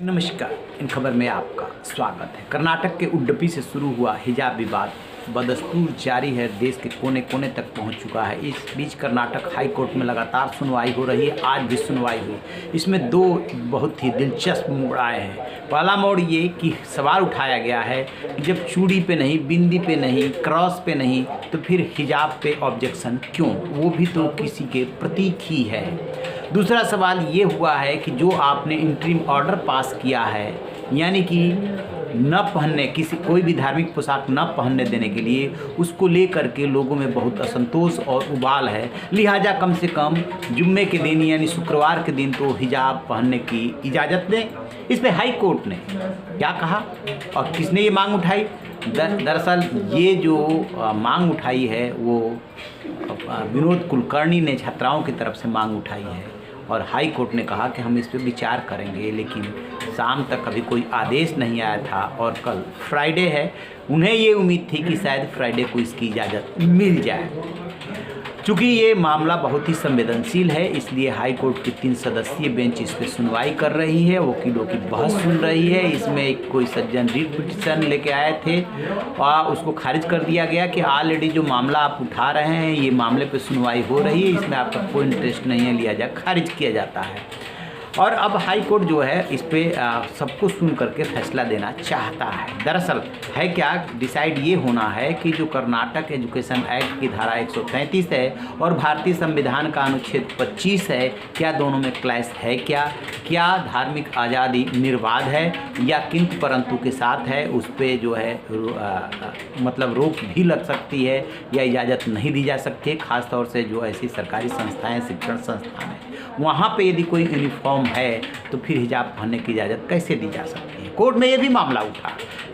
नमस्कार। इन खबर में आपका स्वागत है। कर्नाटक के उडुपी से शुरू हुआ हिजाब विवाद बदस्तूर जारी है, देश के कोने कोने तक पहुंच चुका है। इस बीच कर्नाटक हाई कोर्ट में लगातार सुनवाई हो रही है। आज भी सुनवाई हुई। इसमें दो बहुत ही दिलचस्प मोड़ आए हैं। पहला मोड़ ये कि सवाल उठाया गया है कि जब चूड़ी पे नहीं, बिंदी पे नहीं, क्रॉस पे नहीं, तो फिर हिजाब पे ऑब्जेक्शन क्यों? वो भी तो किसी के प्रतीक ही है। दूसरा सवाल ये हुआ है कि जो आपने इंटरिम ऑर्डर पास किया है, यानी कि न पहनने, कोई भी धार्मिक पोशाक न पहनने देने के लिए, उसको लेकर के लोगों में बहुत असंतोष और उबाल है। लिहाजा कम से कम जुम्मे के दिन यानी शुक्रवार के दिन तो हिजाब पहनने की इजाज़त दें। इस पर हाई कोर्ट ने क्या कहा और किसने ये मांग उठाई? दरअसल ये जो मांग उठाई है वो विनोद कुलकर्णी ने छात्राओं की तरफ से मांग उठाई है और हाई कोर्ट ने कहा कि हम इस पर विचार करेंगे, लेकिन शाम तक अभी कोई आदेश नहीं आया था और कल फ्राइडे है। उन्हें ये उम्मीद थी कि शायद फ्राइडे को इसकी इजाज़त मिल जाए। चूँकि ये मामला बहुत ही संवेदनशील है, इसलिए हाई कोर्ट की 3 सदस्यीय बेंच इस पर सुनवाई कर रही है, वकीलों की बहस सुन रही है। इसमें एक कोई सज्जन रिट पिटीशन लेके आए थे और उसको खारिज कर दिया गया कि ऑलरेडी जो मामला आप उठा रहे हैं, ये मामले पे सुनवाई हो रही है, इसमें आपका कोई इंटरेस्ट नहीं है, लिया जाए, खारिज किया जाता है। और अब हाई कोर्ट जो है इस पर सबको सुन करके फैसला देना चाहता है। दरअसल है क्या, डिसाइड ये होना है कि जो कर्नाटक एजुकेशन एक्ट की धारा 133 है और भारतीय संविधान का अनुच्छेद 25 है, क्या दोनों में क्लैश है? क्या धार्मिक आज़ादी निर्बाध है या किंतु परंतु के साथ है? उस पर जो है मतलब रोक भी लग सकती है या इजाज़त नहीं दी जा सकती है। ख़ासतौर से जो ऐसी सरकारी संस्थाएँ, शिक्षण संस्थान है, वहाँ पे यदि कोई यूनिफॉर्म है तो फिर हिजाब पहनने की इजाज़त कैसे दी जा सकती है? कोर्ट में ये भी मामला उठा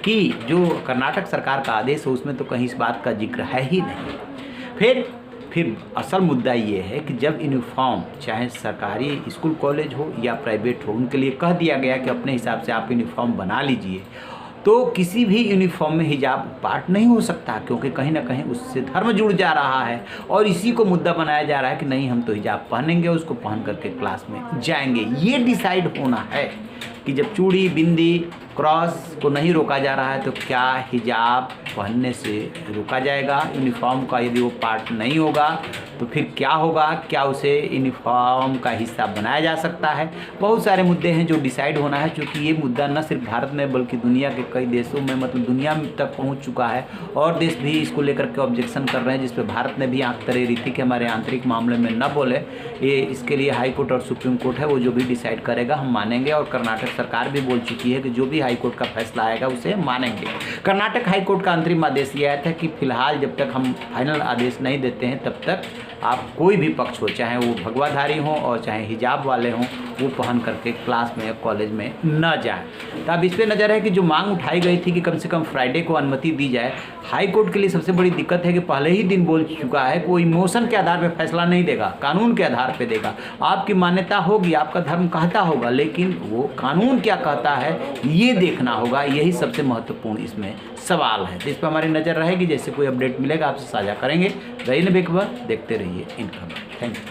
कि जो कर्नाटक सरकार का आदेश है उसमें तो कहीं इस बात का जिक्र है ही नहीं। फिर असल मुद्दा ये है कि जब यूनिफॉर्म चाहे सरकारी स्कूल कॉलेज हो या प्राइवेट हो, उनके लिए कह दिया गया कि अपने हिसाब से आप यूनिफॉर्म बना लीजिए, तो किसी भी यूनिफॉर्म में हिजाब पार्ट नहीं हो सकता, क्योंकि कहीं ना कहीं उससे धर्म जुड़ जा रहा है और इसी को मुद्दा बनाया जा रहा है कि नहीं, हम तो हिजाब पहनेंगे, उसको पहन करके क्लास में जाएंगे। ये डिसाइड होना है कि जब चूड़ी, बिंदी, क्रॉस को नहीं रोका जा रहा है तो क्या हिजाब पहनने से रोका जाएगा? यूनिफॉर्म का यदि वो पार्ट नहीं होगा तो फिर क्या होगा? क्या उसे यूनिफॉर्म का हिस्सा बनाया जा सकता है? बहुत सारे मुद्दे हैं जो डिसाइड होना है, क्योंकि ये मुद्दा न सिर्फ भारत में बल्कि दुनिया के कई देशों में, मतलब दुनिया तक पहुंच चुका है और देश भी इसको लेकर के ऑब्जेक्शन कर रहे हैं, जिस पर भारत ने भी आंख तरे रही थी कि हमारे आंतरिक मामले में न बोले। ये इसके लिए हाई कोर्ट और सुप्रीम कोर्ट है, वो जो भी डिसाइड करेगा हम मानेंगे और कर्नाटक सरकार भी बोल चुकी है कि जो भी हाई कोर्ट का फैसला आएगा उसे मानेंगे। कर्नाटक हाई कोर्ट का अंतरिम आदेश ये आया था कि फिलहाल जब तक हम फाइनल आदेश नहीं देते हैं तब तक आप कोई भी पक्ष हो, चाहे वो भगवाधारी हो और चाहे हिजाब वाले हों, वो पहन करके क्लास में या कॉलेज में न जाएं। तो अब इस पर नज़र है कि जो मांग उठाई गई थी कि कम से कम फ्राइडे को अनुमति दी जाए, हाई कोर्ट के लिए सबसे बड़ी दिक्कत है कि पहले ही दिन बोल चुका है कि वो इमोशन के आधार पर फैसला नहीं देगा, कानून के आधार पर देगा। आपकी मान्यता होगी, आपका धर्म कहता होगा, लेकिन वो कानून क्या कहता है ये देखना होगा। यही सबसे महत्वपूर्ण इसमें सवाल है। तो इस पर हमारी नज़र रहेगी। जैसे कोई अपडेट मिलेगा आपसे साझा करेंगे। रही न बेखबर, देखते रहिए इन खबर। Thank you.